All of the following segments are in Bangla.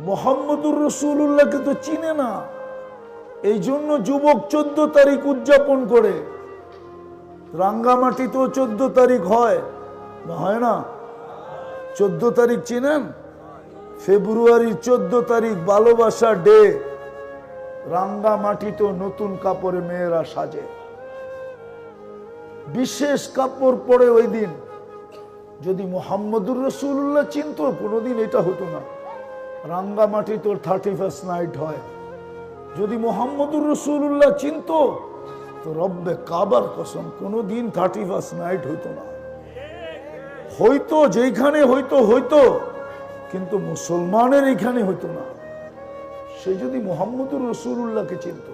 মুহাম্মদুর রাসূলুল্লাহকে তো চিনে না, এই জন্য যুবক 14 তারিখ উদযাপন করে। রাঙ্গামাটিতেও 14 তারিখ হয় না, হয় না? 14 তারিখ চিনেন? ফেব্রুয়ারির 14 তারিখ ভালোবাসা ডে। রাঙ্গামাটিতেও নতুন কাপড়ে মেয়েরা সাজে, বিশেষ কাপড় পরে ওই দিন। যদি মুহাম্মদুর রাসূলুল্লাহ চিনত, কোনোদিন এটা হতো না। রাঙ্গামাটিতে 31st নাইট হয়। যদি মুহাম্মদুর রাসূলুল্লাহ চিনত, তো রব্বে কাবার কসম কোনোদিন 31st নাইট হইতো না। হয়তো যেখানে হয়তো হয়তো, কিন্তু মুসলমানের এখানে হইতো না। সে যদি মুহাম্মদুর রাসূলুল্লাহকে চিনত,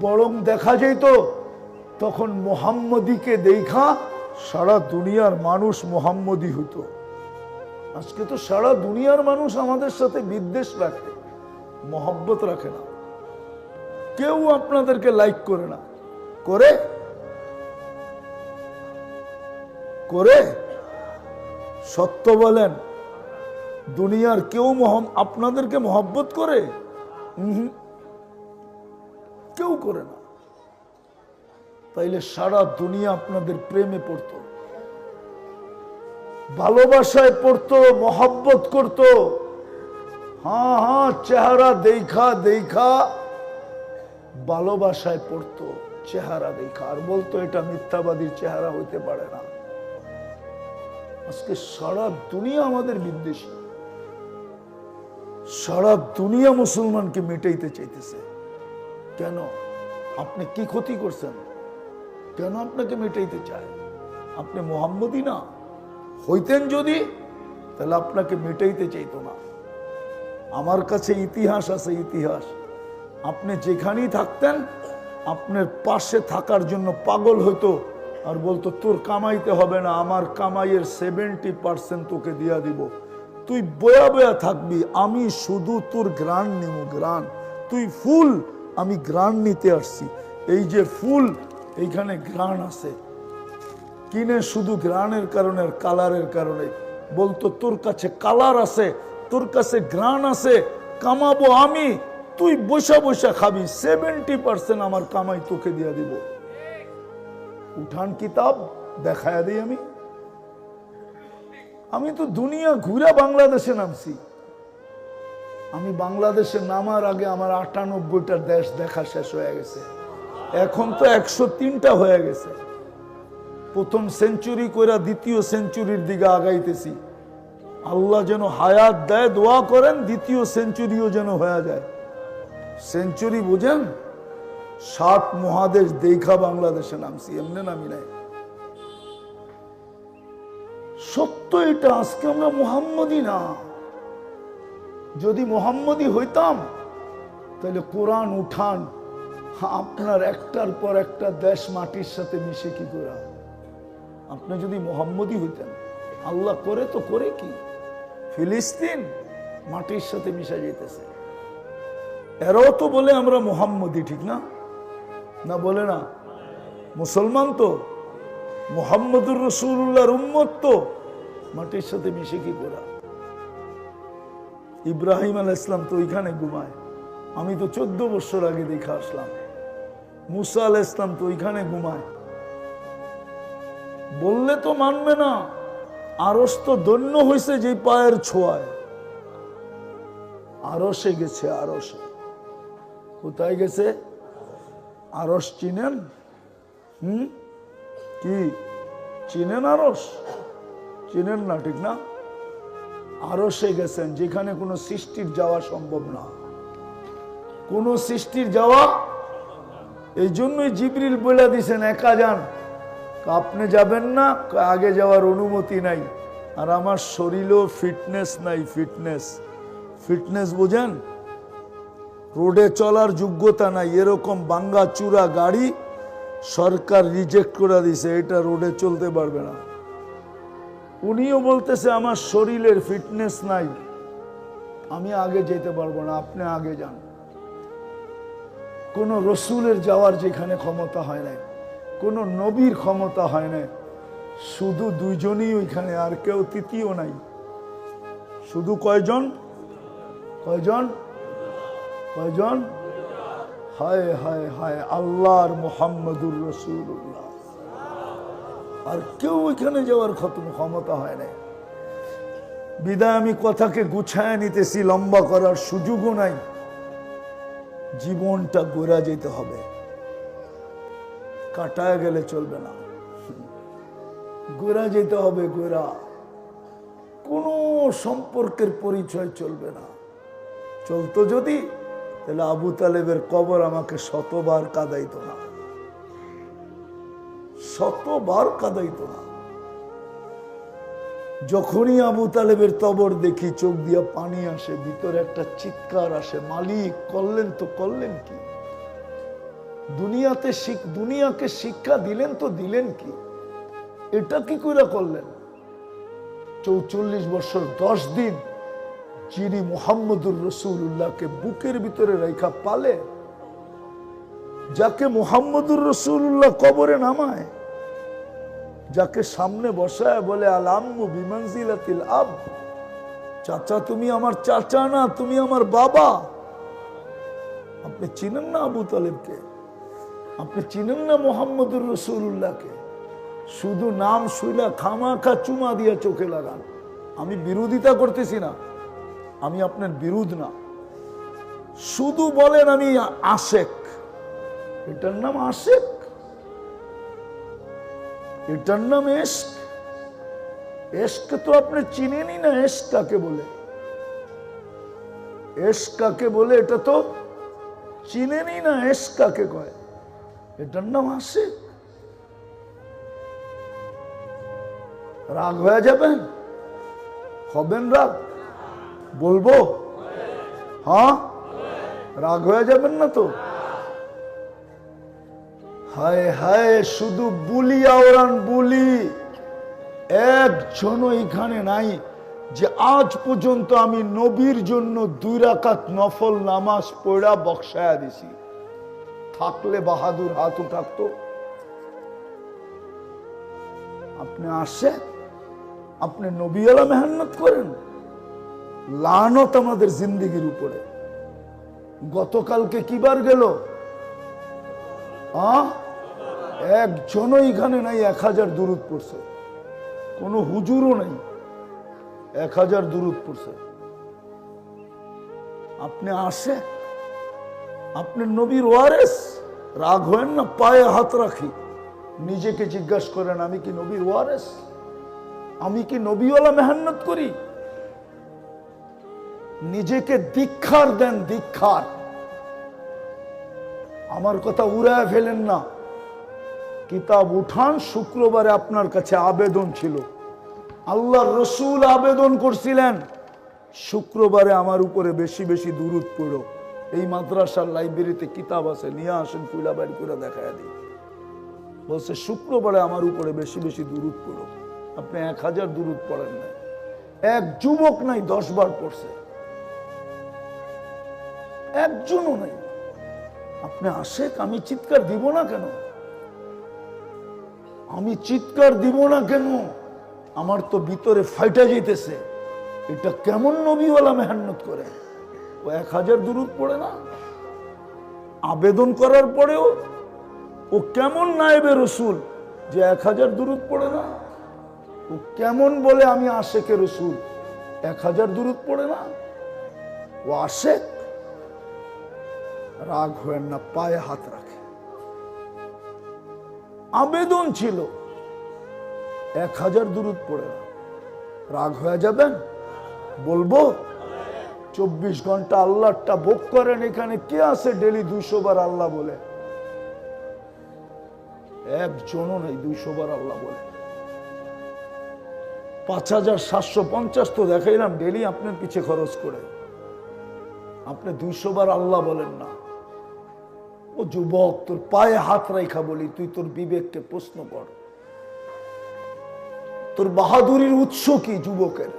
বরং দেখা যেত তখন মুহাম্মদীকে দেখা সারা দুনিয়ার মানুষ মুহাম্মদী হতো। আজকে তো সারা দুনিয়ার মানুষ আমাদের সাথে বিদ্বেষ রাখে, মহব্বত রাখে না। কেউ আপনাদেরকে লাইক করে না। করে করে সত্য বলেন, দুনিয়ার কেউ আপনাদেরকে মহব্বত করে? কেউ করে না। তাইলে সারা দুনিয়া আপনাদের প্রেমে পড়তো, ভালোবাসায় পড়তো, মহব্বত করতো। হ্যাঁ হ্যাঁ, চেহারা দেখা দেখা ভালোবাসায় পড়তো, চেহারা দেখা। আর বলতো এটা মিথ্যাবাদীর চেহারা হইতে পারে না। আজকে সারা দুনিয়া আমাদের বিদ্বেষী, সারা দুনিয়া মুসলমানকে মিটাইতে চাইতেছে। কেন? আপনি কি ক্ষতি করছেন? কেন আপনাকে মিটাইতে চায়? আপনি মুহাম্মদী না হইতেন যদি, তাহলে আপনাকে মিটাইতে চাইতো না। আমার কাছে ইতিহাস আছে, ইতিহাস। আপনি যেখানেই থাকতেন, আপনার পাশে থাকার জন্য পাগল হইতো, আর বলতো তোর কামাইতে হবে না, আমার কামাইয়ের 70% তোকে দিয়া দিব। তুই বয়া বয়া থাকবি, আমি শুধু তোর গ্রান নিব। গ্রান, তুই ফুল, আমি গ্রান নিতে আসছি। এই যে ফুল, এইখানে গ্রান আছে। কিনে শুধু গ্রানের কারণে, কালারের কারণে। বলতো তোর কাছে কালার আছে, তোর কাছে গ্রান আছে, কামাবো আমি, তুই বসা বসা খাবি, 70% আমার কামাই তোকে দিয়া দিব। উঠান কিতাব দেখায় দিই আমি তো দুনিয়া ঘুরে বাংলাদেশে নামছি। আমি বাংলাদেশে নামার আগে আমার 98টা দেশ দেখা শেষ হয়ে গেছে। এখন তো 103টা হয়ে গেছে। প্রথম সেঞ্চুরি কইরা দ্বিতীয় সেঞ্চুরির দিকে আগাইতেছি। আল্লাহ যেন হায়াত দেয়, দোয়া করেন, দ্বিতীয় সেঞ্চুরিও যেন হয়ে যায়। সেঞ্চুরি বুঝেন? 7 মহাদেশ দেখা বাংলাদেশে নামছি, এমনি নামি নাই। সত্য এটা। আজকে আমরা মুহাম্মদী না। যদি মুহাম্মদী হইতাম, তাহলে কোরআন উঠান আপনার একটার পর একটা দেশ মাটির সাথে মিশে কি করে? আপনি যদি মুহাম্মদী হইতেন, আল্লাহ করে তো করে কি? ফিলিস্তিন মাটির সাথে মিশে যেতেছে। এরাও তো বলে আমরা মুহাম্মদী, ঠিক না? না বলে না? মুসলমান তো, মুহাম্মদুর রাসূলুল্লাহর উম্মত তো, মাটির সাথে মিশে কি করে? ইব্রাহিম আলাইহিস সালাম তো ওইখানে ঘুমায়, আমি তো 14 বছর আগে দেখে আসলাম। মুসা আলাইহিস সালাম তো ওইখানে ঘুমায়। বললে তো মানবে না। আরশ তো ধন্য হয়েছে যে পায়ের ছোঁয়ায়। আরশে গেছে, আরশে। কোথায় গেছে? আরশ চিনেন? কি চিনেন? আরশ চিনেন না, ঠিক না? আরশে গেছেন, যেখানে কোনো সৃষ্টির যাওয়া সম্ভব না। কোন সৃষ্টির যাওয়া, এই জন্যই জিবরিল বলে দিছেন একা যান। আপনি যাবেন না, আগে যাওয়ার অনুমতি নাই। আর আমার শরীরেও ফিটনেস নাই। ফিটনেস বুঝেন? রোডে চলার যোগ্যতা নাই। এরকম ভাঙ্গা চূড়া গাড়ি সরকার রিজেক্ট করে দিছে, এটা রোডে চলতে পারবে না। উনিও বলতেছে আমার শরীরের ফিটনেস নাই, আমি আগে যেতে পারবো না, আপনি আগে যান। কোন রসুলের যাওয়ার যেখানে ক্ষমতা হয় না, কোন নবীর ক্ষমতা হয় না, শুধু দুইজনই ওইখানে, আর কেউ তৃতীয় নাই। শুধু কয়জন? কয়জন? কয়জন? হায় হায় হায়, আল্লাহর মুহাম্মদুর রাসূলুল্লাহ। আর কেউ এখানে যাওয়ার ক্ষমতা হয় না। বিদায় আমি কথাকে গুছায় নিতেছি, লম্বা করার সুযোগও নাই। জীবনটা গোরা যেতে হবে, কাটায় গেলে চলবে না, গোরা যেতে হবে। গোরা কোনো সম্পর্কের পরিচয় চলবে না। চলতো যদি, তাহলে আবু তালেবের কবর আমাকে শতবার কাঁদাইতো না, শতবার কাঁদাইতো না। যখনই আবু তালেবের কবর দেখি চোখ দিয়ে পানি আসে, ভিতরে একটা চিৎকার আসে, মালিক করলেন তো করলেন কি? দুনিয়াকে শিক্ষা দিলেন তো দিলেন কি? এটা কি করে করলেন? 44 বছর 10 দিন যিনি মুহাম্মদুর রাসূলুল্লাহকে বুকের ভিতরে রেখা পালে, যাকে মুহাম্মদুর রাসূলুল্লাহ কবরে নামায়, যাকে সামনে বসায় বলে আল আম্মু বিমানজিলাতিল আব, চাচা তুমি আমার চাচা না, তুমি আমার বাবা। আপনি চিনেন না আবু তালেবকে? আপনি চিনেন না মুহাম্মদুর রাসূলুল্লাহকে? শুধু নাম শুইলা খামাখা চুমা দিয়া চোখে লাগান। আমি বিরোধিতা করতেছি না, আমি আপনার বিরোধ না, শুধু বলেন আমি আশেক। এটার নাম আশেক? এটার নাম এশক? এশক তো আপনি চিনেনই না। এশক কাকে বলে? এশক কাকে বলে এটা তো চিনেনই না। এশক কাকে কয়? এটার নাম আশেক। রাগ হয়ে যাবেন? হবেন রাগ? বলবো? হ্যাঁ, রাগ হয়ে যাবেন না তো? হায় হায়, শুধু বুলি আওরান বুলি। একজনও এখানে নাই যে আজ পর্যন্ত আমি নবীর জন্য 2 রাকাত নফল নামাজ পড়া বক্সায়া দিছি। থাকলে বাহাদুর হাত উঠাতো। আপনি আসে, আপনি নবীওয়ালা মেহনত করেন, লানত আমাদের জিন্দেগির উপরে। গতকালকে কিবার গেল? একজনও এখানে নাই 1000 দুরূদ পড়ছে। কোন হুজুরও নাই 1000 দুরূদ পড়ছে। আপনি আসে, আপনি নবীর ওয়ারেস। রাগ হয়েন না, পায়ে হাত রাখি, নিজেকে জিজ্ঞাসা করেন আমি কি নবীর ওয়ারেস? আমি কি নবীওয়ালা মেহনত করি? নিজেকে দীক্ষার দেন, দীক্ষার। আমার কথা উড়ায় ফেলেন না। কিতাব উঠান, শুক্রবারে আপনার কাছে আবেদন ছিল, আল্লাহর রসুল আবেদন করছিলেন শুক্রবারে আমার উপরে বেশি বেশি দুরূদ পড়ো। এই মাদ্রাসার লাইব্রেরিতে কিতাব আছে, নিয়ে আসেন, কুইলা বাড়ি করে দেখায় দিই। বলছে শুক্রবারে আমার উপরে বেশি বেশি দুরূদ পড়ো। আপনি 1000 দুরূদ পড়েন না। এক যুবক নাই 10 বার পড়ছে, একজনও নাই। আপনি আশেক, আমি চিৎকার দিব না কেন? আমি চিৎকার দিব না কেন? আমার তো ভিতরে ফাইটা যেতেছে। এটা কেমন নবীওয়ালা মেহনত করে? ও 1000 দুরূদ পড়ে না? আবেদন করার পরেও ও কেমন নায়েবে রসুল যে 1000 দুরূদ পড়ে না? ও কেমন বলে আমি আশেকে রসুল, 1000 দুরূদ পড়ে না? ও আশেক। রাগ হয় না, পায়ে হাত রাখে। আবেদন ছিল 1000 দুরূদ পড়ে না। রাগ হয়ে যাবেন? বলবো 24 ঘন্টা আল্লাহটা ভোগ করেন। এখানে কে আছে ডেলি 200 বার আল্লাহ বলে? একজনও নেই 200 বার আল্লাহ বলে। 5750 তো দেখাইলাম ডেলি আপনার পিছে খরচ করে। আপনি 200 বার আল্লাহ বলেন না। ও যুবক, তোর পায়ে হাত রাখা বলি, তুই তোর বিবেককে প্রশ্ন কর। তোর বাহাদুরির উৎস কি? যুবকের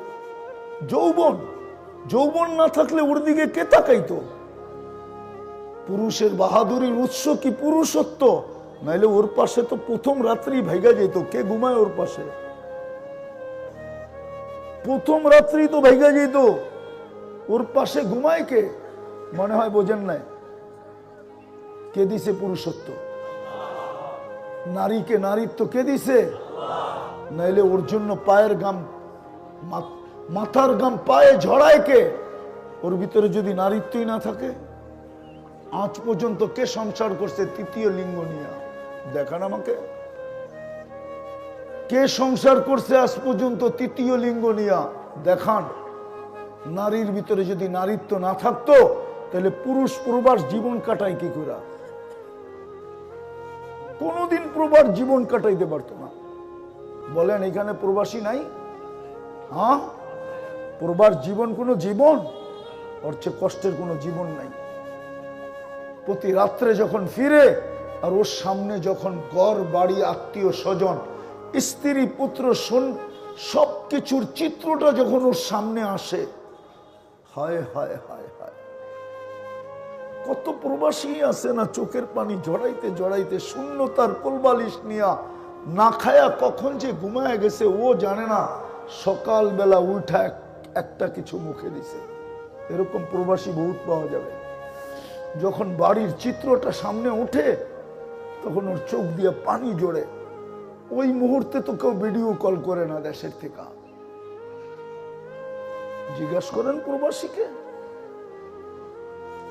যৌবন। যৌবন না থাকলে ওর দিকে কে তাকাইতো? পুরুষের বাহাদুরির উৎস কি? পুরুষত্ব। নাইলে ওর পাশে তো প্রথম রাত্রি ভাইগা যেত। কে ঘুমায় ওর পাশে? প্রথম রাত্রি তো ভেঙে যেত, ওর পাশে ঘুমায় কে? মনে হয় বোঝেন নাই। কে দিছে পুরুষত্ব? নারীকে নারীত্ব কে দিছে? নাইলে ওর জন্য পায়ের গাম, মাথার গাম পায়ে ঝড়ায় কে? ওর ভিতরে যদি নারীত্বই না থাকে। আজ পর্যন্ত কে সংসার করছে তৃতীয় লিঙ্গ নিয়ে? দেখান আমাকে, কে সংসার করছে আজ পর্যন্ত তৃতীয় লিঙ্গ নিয়ে? দেখান। নারীর ভিতরে যদি নারীত্ব না থাকতো তাহলে পুরুষ প্রবাস জীবন কাটায় কি করে? কোনদিন প্রবাস জীবন কাটাইতে পারতো না। বলেন এখানে প্রবাসী নাই? হ্যাঁ, প্রবাস জীবন কোনো জীবন? ওর চেয়ে কষ্টের কোনো জীবন নাই। প্রতি রাত্রে যখন ফিরে আর ওর সামনে যখন ঘর বাড়ি আত্মীয় স্বজন স্ত্রী পুত্র সবকিছুর চিত্রটা যখন ওর সামনে আসে, হায় হায় হায় হায়, কত প্রবাসী আছে না চোখের পানি জড়াইতে জড়াইতে শূন্যতার কোলবালিশ নিয়া না খায়া কখন যে ঘুমায় গেছে ও জানে না, সকালবেলা উঠা একটা কিছু মুখে দিছে। এরকম প্রবাসী বহুত পাওয়া যাবে। যখন বাড়ির চিত্রটা সামনে উঠে তখন ওর চোখ দিয়ে পানি জড়ে। ওই মুহূর্তে তো কেউ ভিডিও কল করে না দেশের থেকে। জিজ্ঞাসা করেন প্রবাসীকে,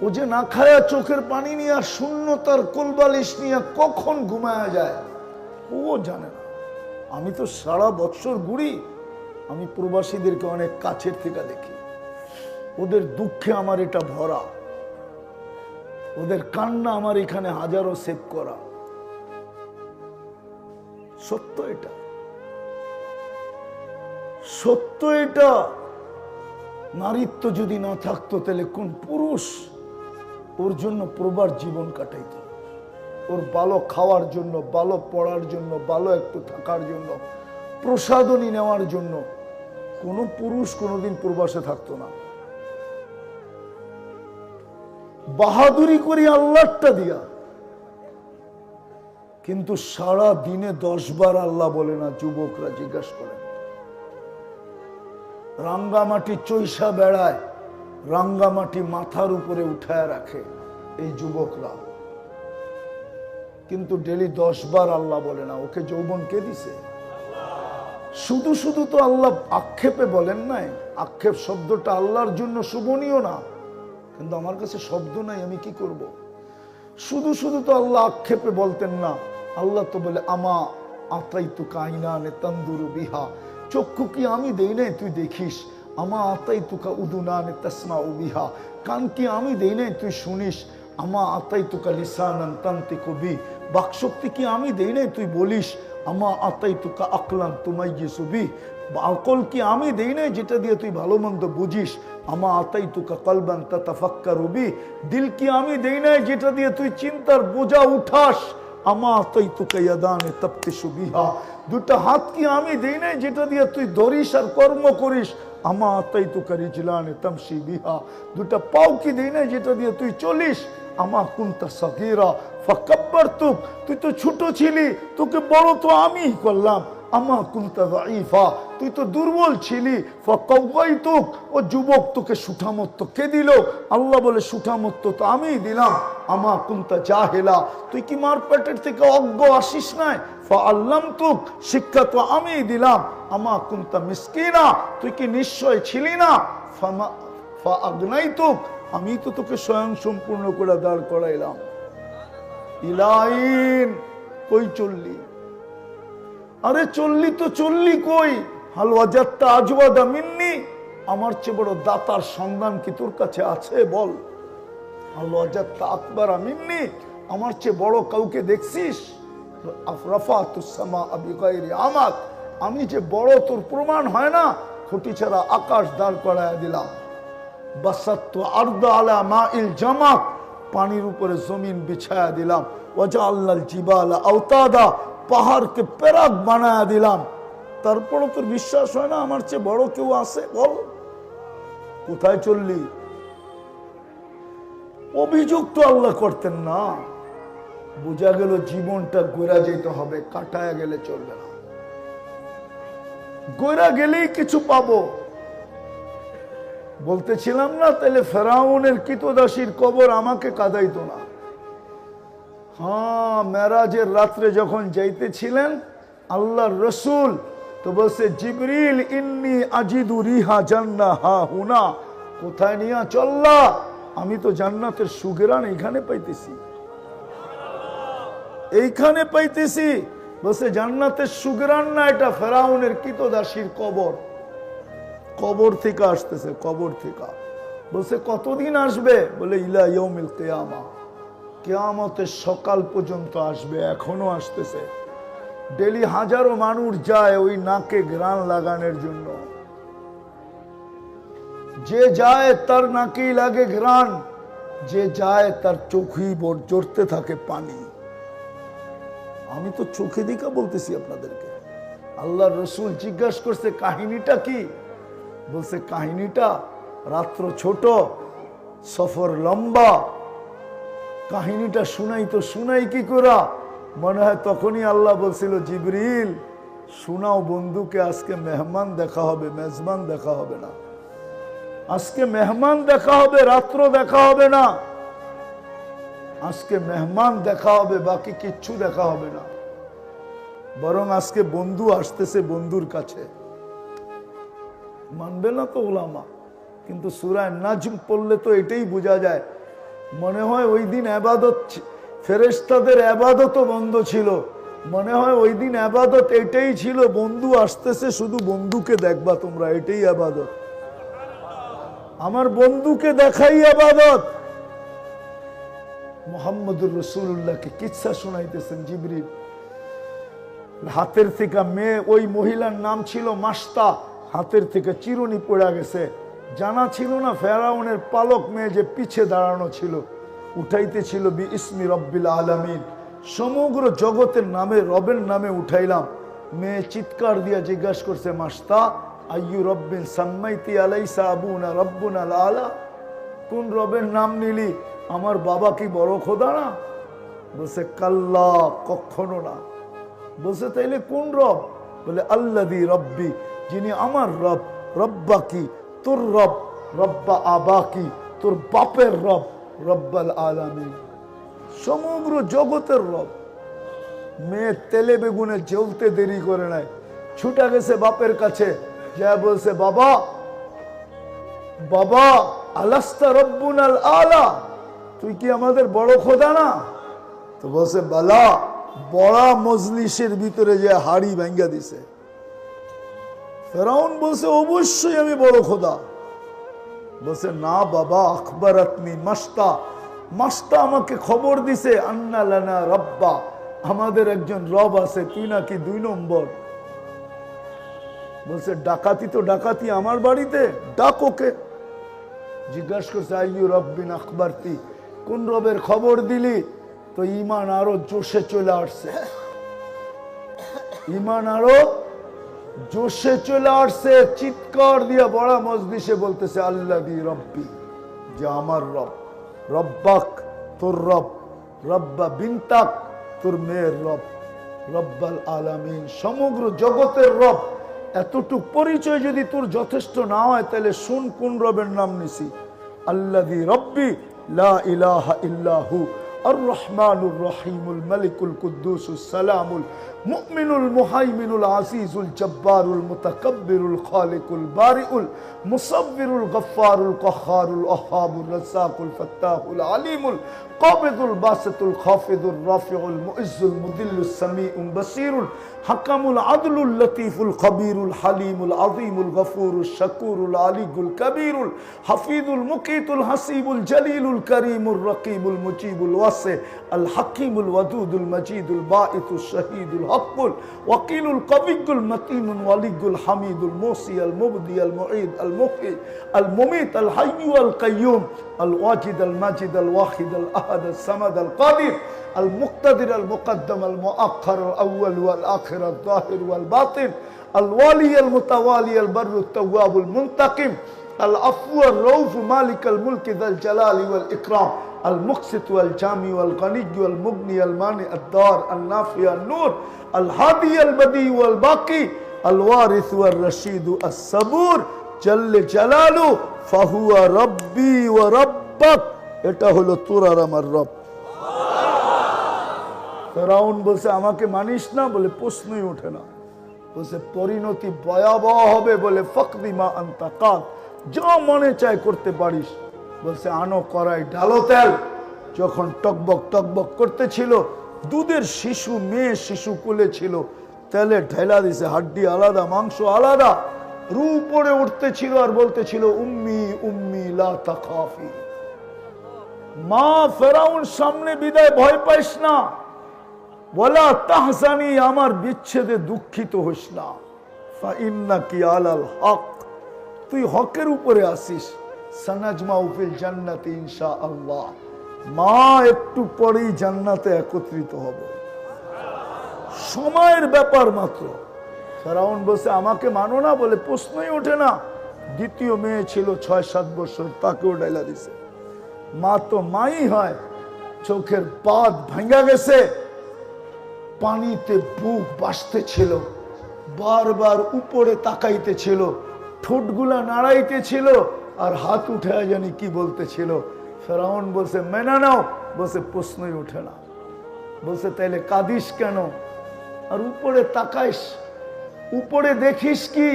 ও যে না খায়া চোখের পানি নিয়ে শূন্যতার কোলবালিশ নিয়ে কখন ঘুমায়া যায় ও জানে না। আমি তো সারা বৎসর ঘুরি, আমি প্রবাসীদেরকে অনেক কাছের থেকে দেখি। ওদের দুঃখে আমার এটা ভরা, ওদের কান্না আমার এখানে হাজারো সেভ করা। সত্য এটা, সত্য এটা। নারীত্ব যদি না থাকতো তাহলে কোন পুরুষ ওর জন্য প্রবার জীবন কাটাইত? ওর ভালো খাওয়ার জন্য, ভালো পড়ার জন্য, ভালো একটু থাকার জন্য, প্রসাদনী নেওয়ার জন্য কোন পুরুষ কোনোদিন প্রবাসে থাকতো না। বাহাদুরি করি আল্লাহটা দিয়া, কিন্তু সারা দিনে 10 বার আল্লাহ বলে না। যুবকরা জিজ্ঞাসা করেন, রাঙ্গামাটি চৈসা বেড়ায়, রাঙ্গামাটি মাথার উপরে উঠায় রাখে এই যুবকরা, কিন্তু ডেলি 10 বার আল্লাহ বলে না। ওকে যৌবন কে দিছে? শুধু শুধু তো আল্লাহ আক্ষেপে বলেন নাই। আক্ষেপ শব্দটা আল্লাহর জন্য শোভনীয় না, কিন্তু আমার কাছে শব্দ নাই, আমি কি করব? শুধু শুধু তো আল্লাহ আক্ষেপে বলতেন না। আল্লাহ তো বলে আমা আতাইতু কাইনানে তানদুরু বিহা, চক্ষু কি আমি দেই নাই তুই দেখিস? আমা আতাইতুকা উদুনানে তাসমাউ বিহা, কান কি আমি দেই নাই তুই শুনিস? আমা আতাইতুকা লিসানান তানতিকু বি, বাকশক্তি কি আমি দেই নাই তুই বলিস? আমা আতাইতুকা আকলান তুমাইয়িসু বি, আকল কি আমি দেই নাই যেটা দিয়ে তুই ভালো মন্দ বুঝিস? আমা আতাইতুকা কলবান তাতাফাক্কারু বি, দিল কি আমি দেই নাই যেটা দিয়ে তুই চিন্তার বোঝা উঠাস? আমা আতাইতুকা ইয়াদানে তাবতিশু বিহা, দুটো হাত কি আমি দেই নাই যেটা দিয়ে তুই ধরিস আর কর্ম করিস? আমা আতাইতুকা রিজলানে তামশি বিহা, দুটো পাও কি দেই নাই যেটা দিয়ে তুই চলিস? আমা কুনতা সাগীরা ফাকাব্বারতুক, তুই তো ছোট ছিলি, তোকে বড় তো আমিই করলাম। আমা কুনতা যায়ীফা, তুই তো দুর্বল ছিলি, ফাকাওয়াইতুক, ও যুবক তোকে সুঠামত্ব কে দিল? আল্লাহ বলে সুঠামত্ব তো আমিই দিলাম। আমা কুনতা জাহিলা, তুই কি মার পেটের থেকে অজ্ঞ আসিস নাই? ফাআল্লামতুক, শিক্ষা তো আমিই দিলাম। আমা কুনতা মিসকিনা, তুই কি নিশ্চয় ছিলি না? ফাআগনাইতুক, আমি তো তোকে স্বয়ং সম্পূর্ণ করে দাঁড় করাইলাম। ইলাইন, কই চললি? আরে চললি তো চললি কই? হাল ওয়াজাদতা আজওয়াদা মিন্নি, আমার চেয়ে বড় দাতার সন্ধান কি তোর কাছে আছে? বল। হাল ওয়াজাদতা আকবারা মিন্নি, আমার চেয়ে বড় কাউকে দেখছিস? রাফাতুস সামাআ বিগাইরি আমাদ, আমি যে বড় তোর প্রমাণ হয় না? খুঁটি ছাড়া আকাশ দাঁড় করায় দিলাম। বাসাত্তু আরদা আলা মাইল জামাত, পানির উপরে জমিন বিছায়া দিলাম। ওয়াজআলনাল জিবালা আওতাদা, পাহাড়কে পেরাক বানায়া দিলাম। তারপরও তোর বিশ্বাস হয় না আমার চেয়ে বড় কেউ আছে? বল, কোথায় চললি? অভিযোগ তো আল্লাহ করতেন না। বোঝা গেল জীবনটা গোরা যেতে হবে, কাটায়া গেলে চলবে না। গোরা গেলেই কিছু পাবো। বলতেছিলাম না, তাহলে ফেরাউনের কৃতদাসীর কবর আমাকে কাঁদাইতো না। হ্যাঁ, মেরাজের রাত্রে যখন যাইতেছিলেন আল্লাহর রসুল, তো বলছে জিবরিল ইন্নি আজিদু রিহা জান্নাহ হা হুনা, কোথায় নিয়া চললা? আমি তো জান্নাতের সুগরান এইখানে পাইতেছি, এইখানে পাইতেছি। বলছে জান্নাতের সুগরান না, এটা ফেরাউনের কৃতদাসীর কবর। কবর থেকে আসতেছে, কবর থেকে। বলছে কতদিন আসবে? বলে ইলা ইয়াউমিল কিয়ামা, কিয়ামতের সকাল পর্যন্ত আসবে, এখনো আসতেছে। ডেলি হাজারো মানুষ যায় ওই নাকে ঘ্রাণ লাগানোর জন্য। যে যায় তার নাকেই লাগে ঘ্রাণ, যে যায় তার চোখেই জড়তে থাকে পানি। আমি তো চোখে দিকা বলতেছি আপনাদেরকে। আল্লাহ রসুল জিজ্ঞাসা করছে কাহিনীটা কি? বলছে কাহিনীটা, রাত্র ছোট, সফর লম্বা, কাহিনীটা শুনাই তো শুনাই কি করা? মনে হয় তখনই আল্লাহ বলছিল জিবরিল শোনাও বন্ধুকে, আজকে মেহমান দেখা হবে, মেজবান দেখা হবে না। আজকে মেহমান দেখা হবে, রাত্র দেখা হবে না। আজকে মেহমান দেখা হবে, বাকি কিচ্ছু দেখা হবে না। বরং আজকে বন্ধু আসতেছে বন্ধুর কাছে। মানবে না তো ওলামা, কিন্তু সূরা নাজম পড়লে তো এটাই বোঝা যায়। মনে হয় ওই দিন ইবাদত, ফেরেশতাদের ইবাদতও বন্ধ ছিল। মনে হয় ওই দিন ইবাদত এটাই ছিল, বন্ধু আসতেছে, শুধু বন্ধুকে দেখবা তোমরা, এটাই ইবাদত। আমার বন্ধুকে দেখাই ইবাদত। মুহাম্মদুর রাসূলুল্লাহকে কিচ্ছা শোনাইতেছেন জিবরিল। হাতের থেকে মেয়ে, ওই মহিলার নাম ছিল মাস্তা, হাতের থেকে চিরুনি পড়ে গেছে। জানা ছিল না ফেরাউনের পালক মেয়ে যে পিছে দাঁড়ানো ছিল, উঠাইতেছিল বি ইসমি রব্বিল আলামিন, সমগ্র জগতের নামে, রবের নামে উঠাইলাম। মেয়ে চিৎকার দিয়া জিজ্ঞাসা করছে মাস্তা আইয়ু রব্বিন সাম্মাইতি আলাইসা আবুনা রব্বুনা আলা, কোন রবের নাম নিলি? আমার বাবা কি বড় খোদা না? বলছে কাল্লা, কখনো না। বলছে তাইলে কোন রব? বলে আল্লাযী রব্বি, যিনি আমার রব। রব্বা কি? তোর রব। রব্বা আবা কি? তোর বাপের রব। রব্বাল আলামিন, সমগ্র জগতের রব। মেয়ে তেলে বেগুনে জ্বলতে দেরি করে নাই, ছুটা গেছে বাপের কাছে, যা বলছে বাবা, বাবা আলাস্তা রব্বুনাল আলা, তুই কি আমাদের বড় খোদা না? তো বলছে বালা, বড়া মজলিসের ভিতরে যে হাড়ি ভাঙ্গা দিছে। ফেরাউন বলছে অবশ্যই আমি বড় খোদা। বলছে না বাবা, আখবারাতনি মাস্তা, মাস্তা আমাকে খবর দিছে আন্না লানা রব্বা, আমাদের একজন রব আছে, তুই নাকি 2 নম্বর। বলছে ডাকাতি তো ডাকাতি আমার বাড়িতে, ডাক ওকে। জিজ্ঞাসা করছে আইয়ু রব্বিন আখবারতি, কোন রবের খবর দিলি? তো ঈমান আরো জোশে চলে আসছে, ঈমান আরো জোশে চলে আসছে। চিৎকার দিয়া বড় মজলিসে বলতেছে আল্লাযী রব্বি, যে আমার রব। রব্বাক, তোর রব। রব্বা বিনতাক, তোর মেয়ের রব। রব্বাল আলামিন, সমগ্র জগতের রব। এতটুক পরিচয় যদি তোর যথেষ্ট না হয়, তাহলে শুন কোন রবের নাম নিছি। আল্লাযী রব্বি লা ইলাহা ইল্লাহু আর রহমানুর রহিমুল মালিকুল কুদ্দুসুস সালামুল মুমিনুল মুহাইমিনুল আজিজুল জব্বারুল মুতাকাব্বিরুল খালিকুল বারিউল মুসাব্বিরুল গফফারুল কাহ্হারুল ওয়াহ্হাবুর রাজ্জাকুল ফাত্তাহুল আলিমুল কাবিদুল বাসিতুল খাফিদুর রাফিউল মুইজ্জুল মুদিল্লুস সামিউল বাসিরুল হাকামুল আদলুল লতীফুল খবীরুল হালিমুল আযীমুল গফুরুশ শাকুরুল আলিগুল কবীরুল হাফিজুল মুকিতুল হাসিবুল জলিলুল করিমুর রকিবুল মুজিবুল ওয়াসি আল হাকিমুল ওয়াদুদুল মজিদুল বাঈতুশ শহীদুল হকুল ওয়াকিলুল কবিয়ুল মতিনুল ওয়ালিগুল হামিদুল মুসি আল মুবদি আল মুঈদ আল মুহয়ি আল মুমীত আল হাইয়্যু আল কাইয়্যুম আল ওয়াজিদ আল মাজিদ আল ওয়াহিদ আল আহাদ আল সামাদ আল কাদির المقتدر المقدم المؤخر الأول والآخر الظاهر والباطن الوالي المتوالي البر التواب المنتقم العفو الرؤوف مالك الملك ذا الجلال والإكرام المقسط والجامع والغني والمغني المانع الدار النافع النور الهادي البديع والباقي الوارث والرشيد الصبور জাল্লে জালালু ফাহুয়া রব্বি ওয়া রব্বাক, এটা হলো তোর আর আমার রব। ফেরাউন বলছে আমাকে মানিস না, বলে প্রশ্নই ওঠে না। বলছে পরিণতি ভয়াবহ হবে, বলে ফাকদি মা আনতা কাদ, যা মনে চায় করতে পারিস। বলছে আনো কড়াই, ঢালো তেল। যখন টকবক টকবক করতেছিল, দুধের শিশু, মেয়ে শিশু কোলে ছিল, তেলে ঢেলা দিছে, হাড্ডি আলাদা, মাংস আলাদা, রু পড়ে উঠতেছিল আর বলতেছিল উম্মি উম্মি লা তাখাফি। মা ফেরাউন সামনে বিদায়, ভয় পাইস না, ওয়ালা তাহজানি, আমার বিচ্ছেদে দুঃখিত হইস না, ফাইন্নাকি আলাল হক, তুই হকের উপরে আসিস, সানাজমাউ ফিল জান্নাতি ইনশাআল্লাহ, মা একটু পরেই জান্নাতে একত্রিত হব, সময়ের ব্যাপার মাত্র। ফেরাউন বলছে আমাকে মানো না, বলে প্রশ্নই ওঠে না। দ্বিতীয় মেয়ে ছিল 6-7 বছর, তাকেও ডাইলা দিছে। মা তো মাই হয়, চোখের পাত ভাঙ্গা গেছে, পানিতে বুক বাসতেছিল, বারবার উপরে তাকাইতেছিল, ঠোঁটগুলা নাড়াইতেছিল, আর হাত উঠে জানি কি বলতেছিল। ফেরাউন বলছে মেনে নাও, বলছে প্রশ্নই ওঠে না। বলছে তাইলে কাঁদিস কেন, আর উপরে তাকাইস, উপরে দেখিস কি,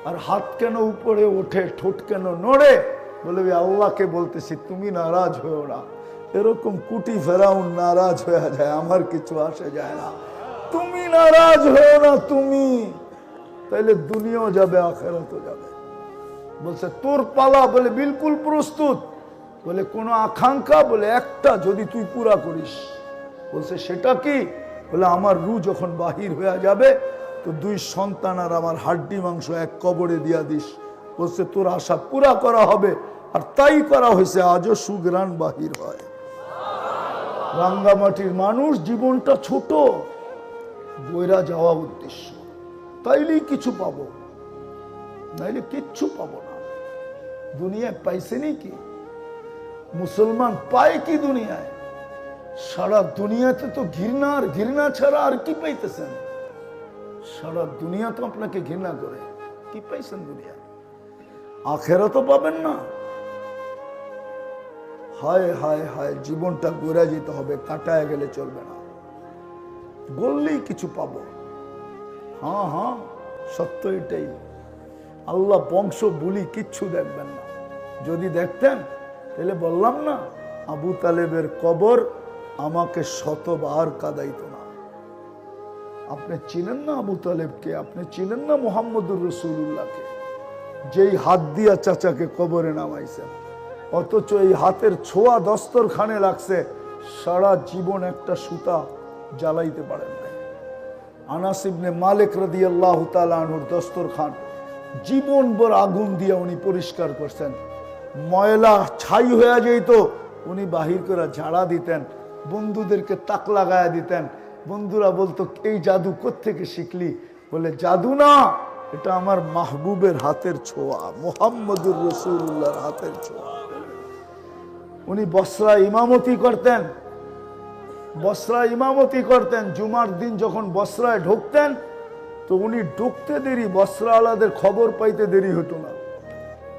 আর হাত কেন উপরে ওঠে, ঠোঁট কেন নড়ে? বলে আল্লাহকে বলতেছি, তুমি নারাজ হয়েও না। এরকম কুটি ফেরাউন নারাজ হয়ে যায়, আমার কিছু আসে যায় না, তুমি নারাজ হয়েও না, তুমি তাইলে দুনিয়াও যাবে, আখিরাতও যাবে। বলছে তোর পালা, বলে বিলকুল প্রস্তুত। বলে কোনো আকাঙ্ক্ষা, বলে একটা, যদি তুই পুরা করিস। বলছে সেটা কি? বলে আমার রু যখন বাহির হয়ে যাবে, তো 2 সন্তান আর আমার হাড্ডি মাংস এক কবরে দিয়া দিস। বলছে তোর আশা পুরা করা হবে, আর তাই করা হয়েছে। আজও সুগ্রাণ বাহির হয়। রাঙ্গামাটির মানুষ, জীবনটা ছোট, বইরা যাওয়া উদ্দেশ্য, তাইলেই কিছু পাবো, নাইলে কিচ্ছু পাবো না। দুনিয়ায় পাইছেনি কি? মুসলমান পায় কি দুনিয়ায়? সারা দুনিয়াতে তো ঘৃণা, আর ঘৃণা ছাড়া আর কি পাইতেছেন? সারা দুনিয়া তো আপনাকে ঘৃণা করে, কি পাইছেন দুনিয়া? আখেরাতও পাবেন না। হায় হায় হায়, জীবনটা গড়ে যেতে হবে, কাটায় গেলে চলবে না। বললেই কিছু পাবো, হ্যাঁ হ্যাঁ, সত্য এটাই। আল্লাহ বংশ বুলি কিচ্ছু দেখবেন না। যদি দেখতেন তাহলে বললাম না, আবু তালেবের কবর আমাকে 100বার কাঁদাইতো না। আপনি চিনেন না আবু তালেবকে, আপনি চিনেন না মুহাম্মদুর রাসূলুল্লাহকে, যেই হাত দিয়া চাচাকে কবরে নামাইছেন, অথচ এই হাতের ছোঁয়া দস্তরখানে লাগছে, সারা জীবন একটা সুতা জ্বালাইতে পারেন নাই। আনাস ইবনে মালিক রাদিয়াল্লাহু তাআলা আনহুর দস্তরখান জীবন ভর আগুন দিয়ে উনি পরিষ্কার করছেন। ময়লা ছাই হয়ে যেত, উনি বাহির করে ঝাড়া দিতেন, বন্ধুদেরকে তাক লাগায়া দিতেন। বন্ধুরা বলতো এই জাদু কোত্থেকে শিখলি? বলে জাদু না, এটা আমার মাহবুবের হাতের ছোঁয়া, মুহাম্মদুর রাসূলুল্লাহর হাতের ছোঁয়া। উনি বসরা ইমামতি করতেন, বসরা ইমামতি করতেন। জুমার দিন যখন বসরায় ঢুকতেন, তো উনি ঢুকতে দেরি, বসরা আলাদের খবর পাইতে দেরি হতো না।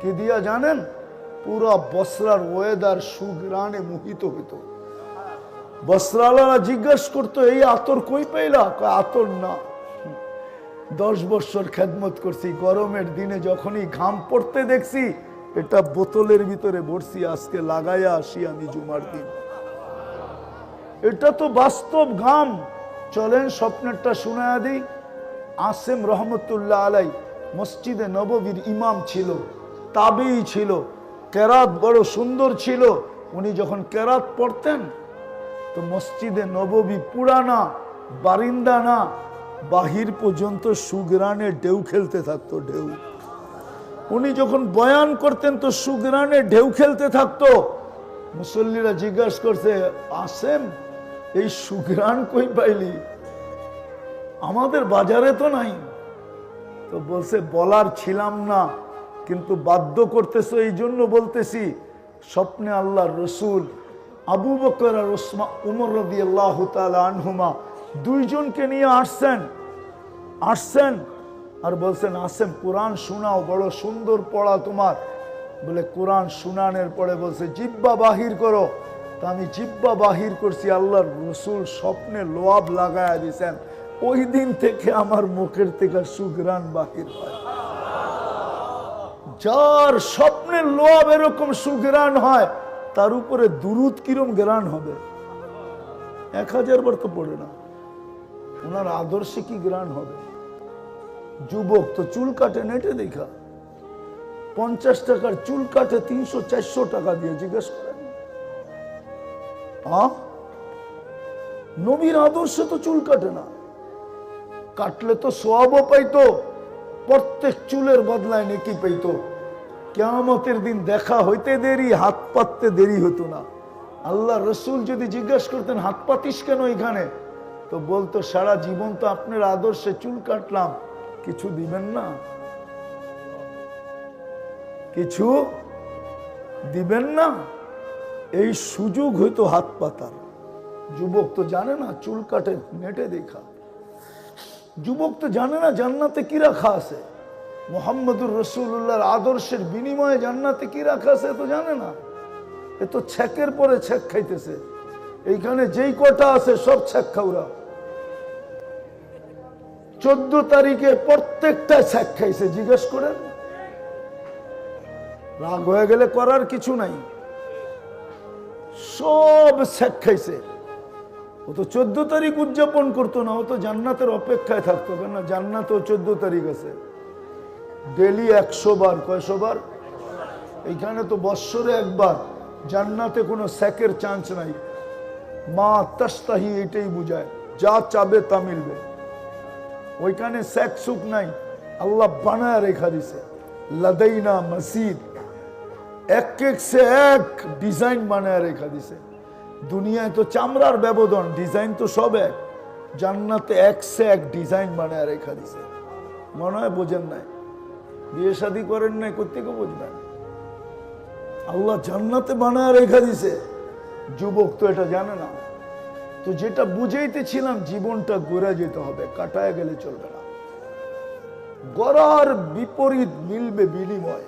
কি দিয়া জানেন? পুরা বসরার ওয়েদার সুগ্রানে মোহিত হইতো। বসরাওয়ালারা জিজ্ঞাসা করতো এই আতর কই পাইলা? আতর না, 10 বছর খেদমত করছি, গরমের দিনে যখনই ঘাম পড়তে দেখছি, এটা বোতলের ভিতরে ভরছি, আজকে লাগাইয়া আসি আমি জুমার দিন। এটা তো বাস্তব ঘাম। চলেন স্বপ্নেরটা শোনায়া দিই। আসেম রহমতুল্লাহ আলাই মসজিদে নববীর ইমাম ছিল, তাবেই ছিল, কেরাত বড় সুন্দর ছিল। উনি যখন কেরাত পড়তেন, তো মসজিদে নববী পুরানা বারিন্দা না, বাহির পর্যন্ত সুগ্রানে ঢেউ খেলতে থাকতো, ঢেউ। উনি যখন বয়ান করতেন, তো সুগ্রানে ঢেউ খেলতে থাকতো। মুসল্লিরা জিজ্ঞাসা করছে, আসেম এই সুগ্রান কই পাইলি? আমাদের বাজারে তো নাই। তো বলছে বলার ছিলাম না, কিন্তু বাধ্য করতেছো এই জন্য বলতেছি। স্বপ্নে আল্লাহর রসুল আবু বকর আর উমর রাদিয়াল্লাহু তাআলা আনহুমা 2 জনকে নিয়ে আসছেন। আর বলছেন আসেম কোরআন শোনাও, বড় সুন্দর পড়া তোমার। বলে কোরআন শুনানোর পরে বলছে জিব্বা বাহির করো। তা আমি জিব্বা বাহির করছি, আল্লাহর রসুল স্বপ্নে লোয়াব লাগায়া দিছেন। ওই দিন থেকে আমার মুখের থেকে সুঘ্রাণ বাহির হয়। যার স্বপ্নের লোয়াব এরকম সুঘ্রাণ হয়, তার উপরে দুরুদ কিরম গ্রাণ হবে? 1000 বার তো পড়ে না, ওনার আদর্শে কি গ্রাণ হবে? যুবক তো চুল কাটে নেটে দেখা, 50 টাকার চুল কাটে 300-400 টাকা দিয়ে, জিজ্ঞেস করেন। নবীর আদর্শে তো চুল কাটে না, কাটলে তো সওয়াবও পাইতো, প্রত্যেক চুলের বদলায় নেকি পাইতো। কিয়ামতের দিন দেখা হইতে দেরি, হাত পাততে দেরি হতো না। আল্লাহ রসুল যদি জিজ্ঞাসা করতেন হাত পাতিস কেন এখানে, তো বলতো সারা জীবন তো আপনার আদর্শে চুল কাটলাম, কিছু দিবেন না? কিছু দিবেন না? এই সুযোগ হইতো হাত পাতার। যুবক তো জানে না চুল কাটে নেটে দেখা। যুবক তো জানে না জান্নাতে কি রাখা আছে, মুহাম্মদুর রাসূলুল্লাহর আদর্শের বিনিময়ে জান্নাতে কি রাখা আছে তো জানে না। এ তো ছেকের পরে ছেক খাইতেছে। এইখানে যেই কটা আছে সব ছেক খাওরা। 14 তারিখে প্রত্যেকটা ছেক খাইছে, জিজ্ঞেস করেন। রাগ হয়ে গেলে করার কিছু নাই, সব ছেক খাইছে। ও তো 14 তারিখ উদযাপন করতো না, ও তো জান্নাতের অপেক্ষায় থাকতো, কেন জান্নাতেও 14 তারিখ আছে। ডেলি 100 বার, কয়শো বার? এইখানে তো বৎসরে একবার। জান্নাতে কোনো স্যাকের চান্স নাই। মা তাস্তাহি এটাই বুঝায়, যা চাবে তা মিলবে। ওইখানে স্যাক সুক নাই, আল্লাহ বানায় রেখা দিছে। লাদাইনা মসজিদ, এক এক সে এক ডিজাইন বানায় রেখা দিছে। দুনিয়ায় তো চামড়ার ব্যবধান, ডিজাইন তো সব এক। জান্নাতে এক সে এক ডিজাইন বানায় রেখা দিছে। মনে হয় বোঝেন নাই, বিয়ে শাদী করেন নাই, কোত্থেকে বুঝবেন? আল্লাহ জান্নাতে বানায় রেখা দিছে। যুবক তো এটা জানে না। তো যেটা বুঝাইতেছিলাম, জীবনটা ঘুরে যেতে হবে, কাটায় গেলে চলবে না। গড়ার বিপরীত মিলবে বিনিময়,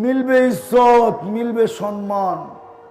মিলবে ইজ্জত, মিলবে সম্মান।